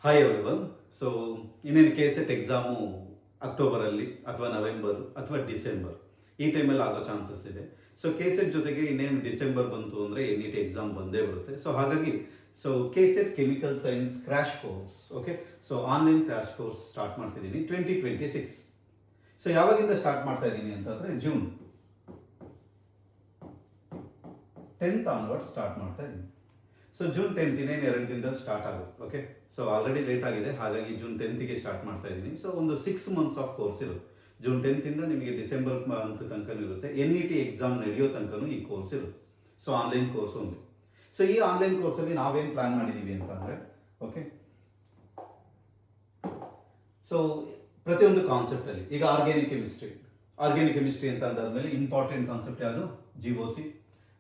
Hi everyone. So ಇನ್ನೇನು K exam ಅಕ್ಟೋಬರಲ್ಲಿ ಅಥವಾ November ಅಥವಾ ಡಿಸೆಂಬರ್ ಈ ಟೈಮಲ್ಲಿ ಆಗೋ ಚಾನ್ಸಸ್ ಇದೆ. ಸೊ ಜೊತೆಗೆ ಇನ್ನೇನು ಡಿಸೆಂಬರ್ ಬಂತು ಅಂದರೆ ಎಕ್ಸಾಮ್ ಬಂದೇ ಬರುತ್ತೆ. ಸೊ ಹಾಗಾಗಿ K chemical science crash course, okay, so online crash course start ಮಾಡ್ತಿದ್ದೀನಿ 2026. ಸೊ ಯಾವಾಗಿಂದ ಸ್ಟಾರ್ಟ್ ಮಾಡ್ತಾ ಇದ್ದೀನಿ ಅಂತಂದರೆ ಜೂನ್ 10th ಆನ್ವರ್ಡ್ ಸ್ಟಾರ್ಟ್ ಮಾಡ್ತಾ ಇದ್ದೀನಿ. ಸೊ ಜೂನ್ 10th ಇನ್ನೇನು 2 ದಿನದಲ್ಲಿ ಸ್ಟಾರ್ಟ್ ಆಗುತ್ತೆ. ಓಕೆ, ಸೊ ಆಲ್ರೆಡಿ ಲೇಟ್ ಆಗಿದೆ, ಹಾಗಾಗಿ ಜೂನ್ 10th ಸ್ಟಾರ್ಟ್ ಮಾಡ್ತಾ ಇದ್ದೀನಿ. ಸೊ ಒಂದು 6 months ಆಫ್ ಕೋರ್ಸ್ ಇರುತ್ತೆ. ಜೂನ್ 10th ಇಂದ ನಿಮಗೆ ಡಿಸೆಂಬರ್ ಮಂತ್ ತನಕ ಇರುತ್ತೆ. NET ಎಕ್ಸಾಮ್ ನಡೆಯೋ ತನಕನೂ ಈ ಕೋರ್ಸ್ ಇರುತ್ತೆ. So online course only. So ಈ ಆನ್ಲೈನ್ ಕೋರ್ಸಲ್ಲಿ ನಾವೇನು ಪ್ಲಾನ್ ಮಾಡಿದ್ದೀವಿ ಅಂತಂದರೆ, ಓಕೆ, ಸೊ ಪ್ರತಿಯೊಂದು ಕಾನ್ಸೆಪ್ಟಲ್ಲಿ ಈಗ ಆರ್ಗ್ಯಾನಿಕ್ ಕೆಮಿಸ್ಟ್ರಿ ಅಂತ ಅಂದಾದ್ಮೇಲೆ ಇಂಪಾರ್ಟೆಂಟ್ ಕಾನ್ಸೆಪ್ಟ್ ಯಾವುದು? GOC.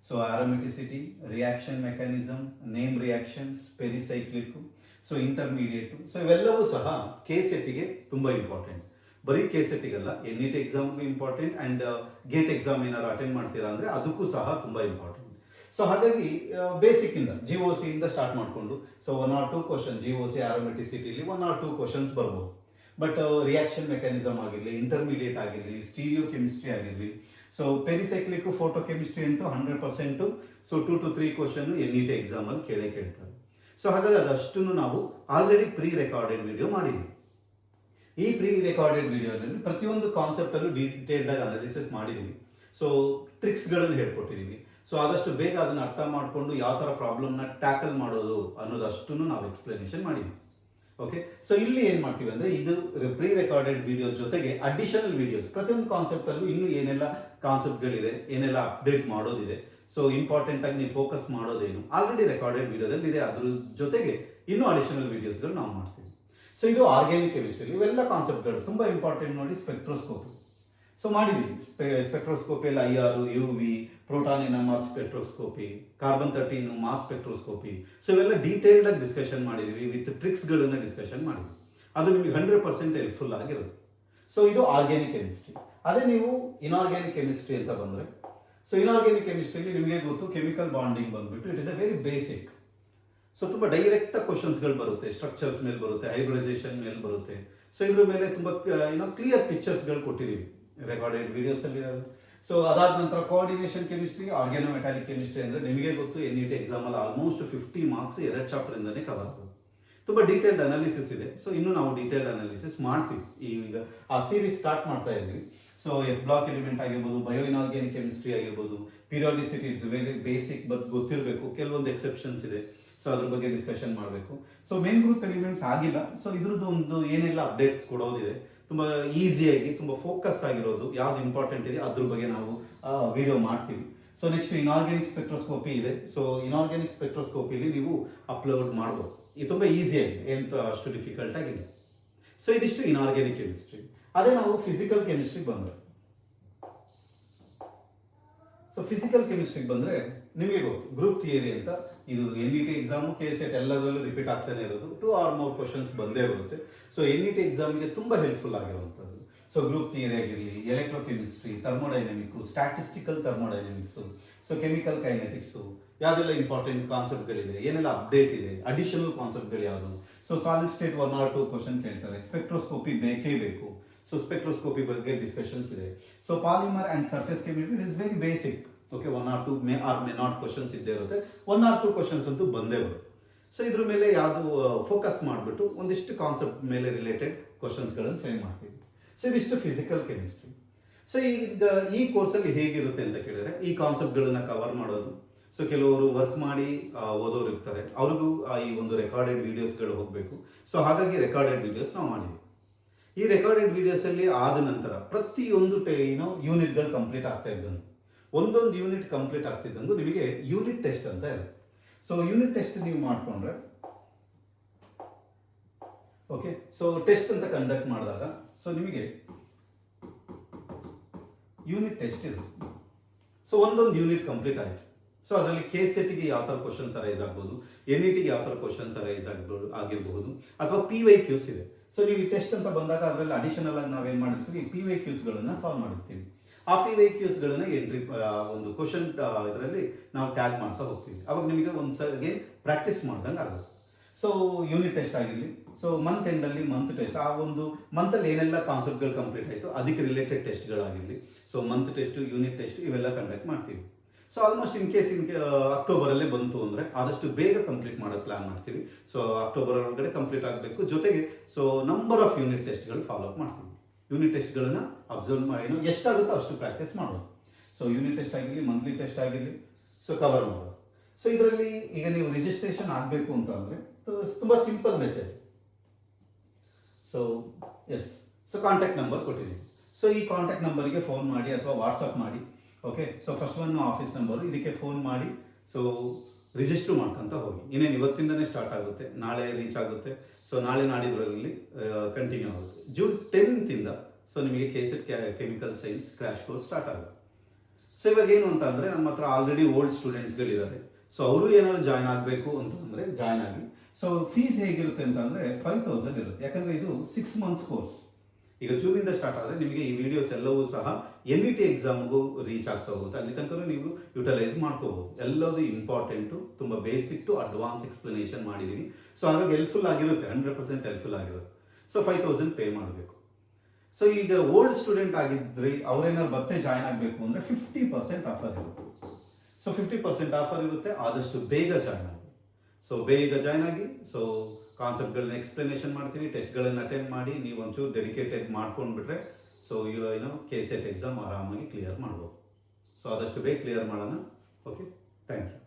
So aromaticity, reaction mechanism, name reactions, pericyclic, so intermediate. So ಇವೆಲ್ಲವೂ ಸಹ ಕೆ ತುಂಬ ಇಂಪಾರ್ಟೆಂಟ್. ಬರೀ ಕೆ.ಸೆಟ್ಟಿಗಲ್ಲ, NET ಎಕ್ಸಾಮ್ಗೂ ಇಂಪಾರ್ಟೆಂಟ್ ಆ್ಯಂಡ್ ಗೇಟ್ ಎಕ್ಸಾಮ್ ಏನಾದ್ರು ಅಟೆಂಡ್ ಮಾಡ್ತೀರಾ ಅಂದರೆ ಅದಕ್ಕೂ ಸಹ ತುಂಬ ಇಂಪಾರ್ಟೆಂಟ್. ಸೊ ಹಾಗಾಗಿ ಬೇಸಿಕ್ಕಿಂದ GOC ಇಂದ ಸ್ಟಾರ್ಟ್ ಮಾಡಿಕೊಂಡು ಸೊ 1 or 2 ಕ್ವಶನ್ GOC ಆರೋಮೆಟಿಸಿಟಿಲಿ 1 or 2 ಕ್ವಶನ್ಸ್ ಬರ್ಬೋದು. ಬಟ್ ರಿಯಾಕ್ಷನ್ ಮೆಕ್ಯಾನಿಸಮ್ ಆಗಿರಲಿ, ಇಂಟರ್ಮೀಡಿಯೇಟ್ ಆಗಿರಲಿ, ಸ್ಟೀರಿಯೋ ಕೆಮಿಸ್ಟ್ರಿ ಆಗಿರಲಿ, ಸೊ ಪೆರಿಸೈಕ್ಲಿಕ್, ಫೋಟೋ ಕೆಮಿಸ್ಟ್ರಿ ಅಂತೂ 100%. ಸೊ 2 to 3 ಕ್ವಶನ್ NET ಎಕ್ಸಾಮಲ್ಲಿ ಕೇಳ್ತಾರೆ. ಸೊ ಹಾಗಾಗಿ ಅದಷ್ಟು ನಾವು ಆಲ್ರೆಡಿ ಪ್ರೀ ರೆಕಾರ್ಡೆಡ್ ವಿಡಿಯೋ ಮಾಡಿದ್ವಿ. ಈ ಪ್ರೀ ರೆಕಾರ್ಡೆಡ್ ವಿಡಿಯೋದಲ್ಲಿ ಪ್ರತಿಯೊಂದು ಕಾನ್ಸೆಪ್ಟಲ್ಲೂ ಡೀಟೇಲ್ಡಾಗಿ ಅನಾಲಿಸಿಸ್ ಮಾಡಿದ್ದೀವಿ. ಸೊ ಟ್ರಿಕ್ಸ್ಗಳನ್ನು ಹೇಳ್ಕೊಟ್ಟಿದ್ದೀವಿ. ಸೊ ಆದಷ್ಟು ಬೇಗ ಅದನ್ನು ಅರ್ಥ ಮಾಡಿಕೊಂಡು ಯಾವ ಥರ ಪ್ರಾಬ್ಲಮ್ನ ಟ್ಯಾಕಲ್ ಮಾಡೋದು ಅನ್ನೋದಷ್ಟು ನಾವು ಎಕ್ಸ್ಪ್ಲನೇಷನ್ ಮಾಡಿದ್ವಿ. ಓಕೆ, ಸೊ ಇಲ್ಲಿ ಏನು ಮಾಡ್ತೀವಿ ಅಂದರೆ ಇದು ಪ್ರೀ ರೆಕಾರ್ಡೆಡ್ ವಿಡಿಯೋ ಜೊತೆಗೆ ಅಡಿಷನಲ್ ವಿಡಿಯೋಸ್ ಪ್ರತಿಯೊಂದು ಕಾನ್ಸೆಪ್ಟಲ್ಲೂ ಇನ್ನೂ ಏನೆಲ್ಲ ಕಾನ್ಸೆಪ್ಟ್ಗಳಿದೆ, ಏನೆಲ್ಲ ಅಪ್ಡೇಟ್ ಮಾಡೋದಿದೆ, ಸೊ ಇಂಪಾರ್ಟೆಂಟ್ ಆಗಿ ನೀವು ಫೋಕಸ್ ಮಾಡೋದೇನು ಆಲ್ರೆಡಿ ರೆಕಾರ್ಡೆಡ್ ವಿಡಿಯೋದಲ್ಲಿ ಇದೆ. ಅದ್ರ ಜೊತೆಗೆ ಇನ್ನೂ ಅಡಿಷನಲ್ ವಿಡಿಯೋಸ್ಗಳು ನಾವು ಮಾಡ್ತೀವಿ. ಸೊ ಇದು ಆರ್ಗ್ಯಾನಿಕ್ ಕೆಮಿಸ್ಟ್ರಿ. ಇವೆಲ್ಲ ಕಾನ್ಸೆಪ್ಟ್ಗಳು ತುಂಬ ಇಂಪಾರ್ಟೆಂಟ್. ನೋಡಿ, ಸ್ಪೆಕ್ಟ್ರೋಸ್ಕೋಪಿ ಸೊ ಮಾಡಿದ್ದೀವಿ. ಸ್ಪೆಕ್ಟ್ರೋಸ್ಕೋಪಿಯಲ್ಲಿ IR, UV, proton NMR spectroscopy, carbon 13 mass spectroscopy. So ಇವೆಲ್ಲ ಡೀಟೇಲ್ಡಾಗಿ ಡಿಸ್ಕಷನ್ ಮಾಡಿದ್ದೀವಿ, ವಿತ್ ಟ್ರಿಕ್ಸ್ಗಳನ್ನು ಡಿಸ್ಕಷನ್ ಮಾಡಿದ್ವಿ. ಅದು ನಿಮಗೆ 100% ಹೆಲ್ಪ್ಫುಲ್ ಆಗಿರುತ್ತೆ. ಸೊ ಇದು ಆರ್ಗ್ಯಾನಿಕ್ ಕೆಮಿಸ್ಟ್ರಿ. ಅದೇ ನೀವು ಇನ್ಆರ್ಗ್ಯಾನಿಕ್ ಕೆಮಿಸ್ಟ್ರಿ ಅಂತ ಬಂದರೆ, ಸೊ ಇನ್ಆರ್ಗ್ಯಾನಿಕ್ ಕೆಮಿಸ್ಟ್ರಿಯಲ್ಲಿ ನಿಮಗೆ ಗೊತ್ತು, ಕೆಮಿಕಲ್ ಬಾಂಡಿಂಗ್ ಬಂದ್ಬಿಟ್ಟು it is A very basic. So ತುಂಬ ಡೈರೆಕ್ಟ್ ಕ್ವಶನ್ಸ್ಗಳು ಬರುತ್ತೆ, ಸ್ಟ್ರಕ್ಚರ್ಸ್ ಮೇಲೆ ಬರುತ್ತೆ, ಹೈಬ್ರಿಡೈಸೇಷನ್ ಮೇಲೆ ಬರುತ್ತೆ. ಸೊ ಇದ್ರ ಮೇಲೆ ತುಂಬ ಕ್ಲಿಯರ್ ಪಿಕ್ಚರ್ಸ್ಗಳು ಕೊಟ್ಟಿದ್ದೀವಿ ರೆಕಾರ್ಡೆಡ್ ವಿಡಿಯೋಸಲ್ಲಿ. ಸೊ ಅದಾದ ನಂತರ ಕೋಆರ್ಡಿನೇಷನ್ ಕೆಮಿಸ್ಟ್ರಿ, ಆರ್ಗ್ಯಾನೋಮೆಟಾಲಿಕ್ ಕೆಮಿಸ್ಟ್ರಿ ಅಂದರೆ ನಿಮಗೆ ಗೊತ್ತು, NET ಎಕ್ಸಾಮಲ್ಲಿ ಆಲ್ಮೋಸ್ಟ್ 50 ಮಾರ್ಕ್ಸ್ 2 ಚಾಪ್ಟರಿಂದನೇ ಕವರ್ ಆಗುತ್ತೆ. ತುಂಬ ಡೀಟೇಲ್ಡ್ ಅನಾಲಿಸಿಸ್ ಇದೆ. ಸೊ ಇನ್ನೂ ನಾವು ಡೀಟೇಲ್ಡ್ ಅನಾಲಿಸಿಸ್ ಮಾಡ್ತೀವಿ. ಈಗ ಆ ಸೀರೀಸ್ ಸ್ಟಾರ್ಟ್ ಮಾಡ್ತಾ ಇದ್ದೀವಿ. ಸೊ ಬ್ಲಾಕ್ ಎಲಿಮೆಂಟ್ ಆಗಿರ್ಬೋದು, ಬಯೋ ಇನ್ಆರ್ಗ್ಯಾನಿಕ್ ಕೆಮಿಸ್ಟ್ರಿ ಆಗಿರ್ಬೋದು, ಪೀರಿಯಾಡಿಸಿಟಿ ಇಟ್ಸ್ ವೆರಿ ಬೇಸಿಕ್, ಬಟ್ ಗೊತ್ತಿರಬೇಕು. ಕೆಲವೊಂದು ಎಕ್ಸೆಪ್ಷನ್ಸ್ ಇದೆ, ಸೊ ಅದ್ರ ಬಗ್ಗೆ ಡಿಸ್ಕಷನ್ ಮಾಡಬೇಕು. ಸೊ ಮೇನ್ ಗ್ರೂಪ್ ಎಲಿಮೆಂಟ್ಸ್ ಆಗಿಲ್ಲ. ಸೊ ಇದ್ರದ್ದು ಒಂದು ಏನೆಲ್ಲ ಅಪ್ಡೇಟ್ಸ್ ಕೊಡೋದಿದೆ, ತುಂಬ ಈಸಿಯಾಗಿ ತುಂಬ ಫೋಕಸ್ ಆಗಿರೋದು ಯಾವ್ದು ಇಂಪಾರ್ಟೆಂಟ್ ಇದೆ ಅದ್ರ ಬಗ್ಗೆ ನಾವು ವಿಡಿಯೋ ಮಾಡ್ತೀವಿ. ಸೊ ನೆಕ್ಸ್ಟ್ ಇನ್ಆರ್ಗ್ಯಾನಿಕ್ ಸ್ಪೆಕ್ಟ್ರೋಸ್ಕೋಪಿ ಇದೆ. ಸೊ ಇನ್ಆರ್ಗ್ಯಾನಿಕ್ ಸ್ಪೆಕ್ಟ್ರೋಸ್ಕೋಪಿಲಿ ನೀವು ಅಪ್ಲೋಡ್ ಮಾಡ್ಬೋದು. ಇದು ತುಂಬ ಈಸಿಯಾಗಿ, ಎಂತ ಅಷ್ಟು ಡಿಫಿಕಲ್ಟ್ ಆಗಿಲ್ಲ. ಸೊ ಇದಿಷ್ಟು ಇನ್ಆರ್ಗ್ಯಾನಿಕ್ ಕೆಮಿಸ್ಟ್ರಿ. ಅದೇ ನಾವು ಫಿಸಿಕಲ್ ಕೆಮಿಸ್ಟ್ರಿಗೆ ಬಂದರೆ, ಸೊ ಫಿಸಿಕಲ್ ಕೆಮಿಸ್ಟ್ರಿಗೆ ಬಂದರೆ ನಿಮಗೆ ಗೊತ್ತು, ಗ್ರೂಪ್ ಥಿಯರಿ ಅಂತ. ಇದು NET ಎಕ್ಸಾಮು, ಕೆ.ಸೆಟ್ ಎಲ್ಲದರಲ್ಲೂ ರಿಪೀಟ್ ಆಗ್ತಾನೆ ಇರೋದು. 2 or more ಕ್ವಶನ್ಸ್ ಬಂದೇ ಬರುತ್ತೆ. ಸೊ NET ಎಕ್ಸಾಮ್ಗೆ ತುಂಬ ಹೆಲ್ಪ್ಫುಲ್ ಆಗಿರುವಂಥದ್ದು. ಸೊ ಗ್ರೂಪ್ ಥಿಯರಿ ಆಗಿರಲಿ, ಎಲೆಕ್ಟ್ರೋಕೆಮಿಸ್ಟ್ರಿ, ಥರ್ಮೋಡೈನಮಿಕ್ಕು, ಸ್ಟ್ಯಾಟಿಸ್ಟಿಕಲ್ ಥರ್ಮೋಡೈನಮಿಕ್ಸು, ಸೊ ಕೆಮಿಕಲ್ ಕೈನೆಟಿಕ್ಸು, ಯಾವುದೆಲ್ಲ ಇಂಪಾರ್ಟೆಂಟ್ ಕಾನ್ಸೆಪ್ಟ್ಗಳಿದೆ, ಏನೆಲ್ಲ ಅಪ್ಡೇಟ್ ಇದೆ, ಅಡಿಷನಲ್ ಕಾನ್ಸೆಪ್ಟ್ಗಳು ಯಾವುದು. So solid state 1 or 2 question ಕೇಳ್ತಾರೆ. ಸ್ಪೆಕ್ಟ್ರೋಸ್ಕೋಪಿ ಬೇಕೇ ಬೇಕು. ಸೊ ಸ್ಪೆಕ್ಟ್ರೋಸ್ಕೋಪಿ ಬಗ್ಗೆ ಡಿಸ್ಕಷನ್ಸ್ ಇದೆ. So polymer and surface chemistry is very basic. Okay, 1 or 2 May R may not questions ಇದ್ದೇ ಇರುತ್ತೆ. 1 or 2 ಕ್ವಶನ್ಸ್ ಅಂತೂ ಬಂದೇ ಬರುತ್ತೆ. ಸೊ ಇದ್ರ ಮೇಲೆ ಯಾವುದು ಫೋಕಸ್ ಮಾಡಿಬಿಟ್ಟು ಒಂದಿಷ್ಟು ಕಾನ್ಸೆಪ್ಟ್ ಮೇಲೆ ರಿಲೇಟೆಡ್ ಕ್ವಶನ್ಸ್ಗಳನ್ನು ಫ್ರೇಮ್ ಮಾಡ್ತೀವಿ. ಸೊ ಇದಿಷ್ಟು ಫಿಸಿಕಲ್ ಕೆಮಿಸ್ಟ್ರಿ. ಸೊ ಈಗ ಈ ಕೋರ್ಸಲ್ಲಿ ಹೇಗಿರುತ್ತೆ ಅಂತ ಕೇಳಿದ್ರೆ, ಈ ಕಾನ್ಸೆಪ್ಟ್ಗಳನ್ನು ಕವರ್ ಮಾಡೋದು. ಸೊ ಕೆಲವರು ವರ್ಕ್ ಮಾಡಿ ಓದೋರು ಇರ್ತಾರೆ, ಅವ್ರಿಗೂ ಈ ಒಂದು ರೆಕಾರ್ಡೆಡ್ ವೀಡಿಯೋಸ್ಗಳು ಹೋಗಬೇಕು. ಸೊ ಹಾಗಾಗಿ ರೆಕಾರ್ಡೆಡ್ ವೀಡಿಯೋಸ್ ನಾವು ಮಾಡಿದ್ವಿ. ಈ ರೆಕಾರ್ಡೆಡ್ ವೀಡಿಯೋಸಲ್ಲಿ ಆದ ನಂತರ ಪ್ರತಿಯೊಂದು ಯೂನಿಟ್ಗಳು ಕಂಪ್ಲೀಟ್ ಆಗ್ತಾ ಇದ್ದಂಗೆ, ಒಂದೊಂದು ಯೂನಿಟ್ ಕಂಪ್ಲೀಟ್ ಆಗ್ತಿದ್ದಂಗೂ ನಿಮಗೆ ಯೂನಿಟ್ ಟೆಸ್ಟ್ ಅಂತ ಇರುತ್ತೆ. ಸೊ ಯೂನಿಟ್ ಟೆಸ್ಟ್ ನೀವು ಮಾಡಿಕೊಂಡ್ರೆ, ಓಕೆ, ಸೊ ಟೆಸ್ಟ್ ಅಂತ ಕಂಡಕ್ಟ್ ಮಾಡಿದಾಗ ಸೊ ನಿಮಗೆ ಯೂನಿಟ್ ಟೆಸ್ಟ್ ಇರುತ್ತೆ. ಸೊ ಒಂದೊಂದು ಯೂನಿಟ್ ಕಂಪ್ಲೀಟ್ ಆಯಿತು. ಸೊ ಅದರಲ್ಲಿ ಕೆ.ಸೆಟ್ಗೆ ಯಾವ ಥರ ಕ್ವಶನ್ಸ್ ಅರೈಸ್ ಆಗ್ಬೋದು, NETಗೆ ಯಾವ ಥರ ಕ್ವಶನ್ಸ್ ಅರೈಸ್ ಆಗಿರ್ಬೋದು, ಅಥವಾ PYQs ಇದೆ. ಸೊ ನೀವು ಟೆಸ್ಟ್ ಅಂತ ಬಂದಾಗ ಅದರಲ್ಲಿ ಅಡಿಷನಲ್ ಆಗಿ ನಾವೇನು ಮಾಡಿರ್ತೀವಿ, PYQsಗಳನ್ನು ಸಾಲ್ವ್ ಮಾಡಿರ್ತೀವಿ. ಆ PYQsಗಳನ್ನು ಎಂಟ್ರಿ ಒಂದು ಕ್ವಶನ್ ಇದರಲ್ಲಿ ನಾವು ಟ್ಯಾಗ್ ಮಾಡ್ತಾ ಹೋಗ್ತೀವಿ. ಅವಾಗ ನಿಮಗೆ ಒಂದು ಸರಿಗೆ ಪ್ರಾಕ್ಟೀಸ್ ಮಾಡ್ದಂಗೆ ಆಗುತ್ತೆ. ಸೊ ಯೂನಿಟ್ ಟೆಸ್ಟ್ ಆಗಿರಲಿ, ಸೊ ಮಂತ್ ಎಂಡಲ್ಲಿ ಮಂತ್ ಟೆಸ್ಟ್, ಆ ಒಂದು ಮಂತಲ್ಲಿ ಏನೆಲ್ಲ ಕಾನ್ಸೆಪ್ಟ್ಗಳು ಕಂಪ್ಲೀಟ್ ಆಯಿತು ಅದಕ್ಕೆ ರಿಲೇಟೆಡ್ ಟೆಸ್ಟ್ಗಳಾಗಿರಲಿ, so month test, unit test ಇವೆಲ್ಲ ಕಂಡಕ್ಟ್ ಮಾಡ್ತೀವಿ. ಸೊ ಆಲ್ಮೋಸ್ಟ್ ಇನ್ ಕೇಸ್ ಅಕ್ಟೋಬರಲ್ಲೇ ಬಂತು ಅಂದರೆ ಆದಷ್ಟು ಬೇಗ ಕಂಪ್ಲೀಟ್ ಮಾಡೋಕ್ಕೆ ಪ್ಲಾನ್ ಮಾಡ್ತೀವಿ. ಸೊ ಅಕ್ಟೋಬರ್ ಒಳಗಡೆ ಕಂಪ್ಲೀಟ್ ಆಗಬೇಕು. ಜೊತೆಗೆ ಸೊ ನಂಬರ್ ಆಫ್ ಯೂನಿಟ್ ಟೆಸ್ಟ್ಗಳು ಫಾಲೋ ಅಪ್ ಮಾಡ್ತೀವಿ. ಯೂನಿಟ್ ಟೆಸ್ಟ್ಗಳನ್ನ ಅಬ್ಸರ್ವ್ ಮಾಡಿ ಎಷ್ಟಾಗುತ್ತೋ ಅಷ್ಟು ಪ್ರಾಕ್ಟೀಸ್ ಮಾಡೋದು. ಸೊ ಯೂನಿಟ್ ಟೆಸ್ಟ್ ಆಗಿರಲಿ, ಮಂತ್ಲಿ ಟೆಸ್ಟ್ ಆಗಿರಲಿ, ಸೊ ಕವರ್ ಮಾಡೋದು. ಸೊ ಇದರಲ್ಲಿ ಈಗ ನೀವು ರಿಜಿಸ್ಟ್ರೇಷನ್ ಆಗಬೇಕು ಅಂತ ಅಂದರೆ ತುಂಬ simple method. So yes, so contact number ಕೊಟ್ಟಿದ್ದೀನಿ. ಸೊ ಈ ಕಾಂಟ್ಯಾಕ್ಟ್ ನಂಬರಿಗೆ ಫೋನ್ ಮಾಡಿ ಅಥವಾ ವಾಟ್ಸಪ್ ಮಾಡಿ. Okay, so first one office number, ಇದಕ್ಕೆ ಫೋನ್ ಮಾಡಿ ಸೊ ರಿಜಿಸ್ಟರ್ ಮಾಡ್ಕೊಂತ ಹೋಗಿ. ಇನ್ನೇನು ಇವತ್ತಿಂದನೇ ಸ್ಟಾರ್ಟ್ ಆಗುತ್ತೆ, ನಾಳೆ ರೀಚ್ ಆಗುತ್ತೆ. ಸೊ ನಾಳೆ ನಾಡಿದ್ರಲ್ಲಿ ಕಂಟಿನ್ಯೂ ಆಗುತ್ತೆ. ಜೂನ್ 10th ಸೊ ನಿಮಗೆ KCET chemical science crash course start ಆಗುತ್ತೆ. ಸೊ ಇವಾಗ ಏನು ಅಂತ ಅಂದರೆ ನಮ್ಮ ಹತ್ರ ಆಲ್ರೆಡಿ ಓಲ್ಡ್ ಸ್ಟೂಡೆಂಟ್ಸ್ಗಳಿದ್ದಾರೆ. ಸೊ ಅವರು ಏನಾದ್ರು ಜಾಯ್ನ್ ಆಗಬೇಕು ಅಂತಂದರೆ ಜಾಯ್ನ್ ಆಗಿ. ಸೊ ಫೀಸ್ ಹೇಗಿರುತ್ತೆ ಅಂತಂದರೆ 5,000 ಇರುತ್ತೆ. ಯಾಕಂದರೆ ಇದು 6 months ಕೋರ್ಸ್. ಈಗ ಜೂನಿಂದ ಸ್ಟಾರ್ಟ್ ಆದರೆ ನಿಮಗೆ ಈ ವಿಡಿಯೋಸ್ ಎಲ್ಲವೂ ಸಹ NET ಎಕ್ಸಾಮ್ಗೂ ರೀಚ್ ಆಗ್ತಾ ಹೋಗುತ್ತೆ. ಅಲ್ಲಿ ತನಕ ನೀವು ಯುಟಿಲೈಸ್ ಮಾಡ್ಕೋಬೋದು. ಎಲ್ಲದೂ ಇಂಪಾರ್ಟೆಂಟು, ತುಂಬ ಬೇಸಿಕ್ ಟು ಅಡ್ವಾನ್ಸ್ ಎಕ್ಸ್ಪ್ಲನೇಷನ್ ಮಾಡಿದ್ದೀನಿ. ಸೊ ಹಾಗಾಗಿ ಹೆಲ್ಪ್ಫುಲ್ ಆಗಿರುತ್ತೆ, 100% ಹೆಲ್ಪ್ಫುಲ್ ಆಗಿರುತ್ತೆ. ಸೊ 5,000 ಪೇ ಮಾಡಬೇಕು. ಸೊ ಈಗ ಓಲ್ಡ್ ಸ್ಟೂಡೆಂಟ್ ಆಗಿದ್ದರೆ ಅವ್ರೇನಾದ್ರು ಮತ್ತೆ ಜಾಯ್ನ್ ಆಗಬೇಕು ಅಂದರೆ 50% ಆಫರ್ ಇರುತ್ತೆ. ಸೊ 50% ಆಫರ್ ಇರುತ್ತೆ. ಆದಷ್ಟು ಬೇಗ ಜಾಯ್ನ್ ಆಗಿ. ಸೊ ಬೇಗ ಜಾಯ್ನ್ ಆಗಿ. ಸೊ ಕಾನ್ಸೆಪ್ಟ್ಗಳನ್ನ ಎಕ್ಸ್ಪ್ಲನೇಷನ್ ಮಾಡ್ತೀವಿ, ಟೆಸ್ಟ್ಗಳನ್ನು ಅಟೆಂಡ್ ಮಾಡಿ ನೀವು ಒಂಚೂರು ಡೆಡಿಕೇಟೆಡ್ ಮಾಡ್ಕೊಂಡ್ಬಿಟ್ರೆ ಸೊ KCET ಎಕ್ಸಾಮ್ ಆರಾಮಾಗಿ ಕ್ಲಿಯರ್ ಮಾಡ್ಬೋದು. ಸೊ ಆದಷ್ಟು ಬೇಗ ಕ್ಲಿಯರ್ ಮಾಡೋಣ. Okay, thank you.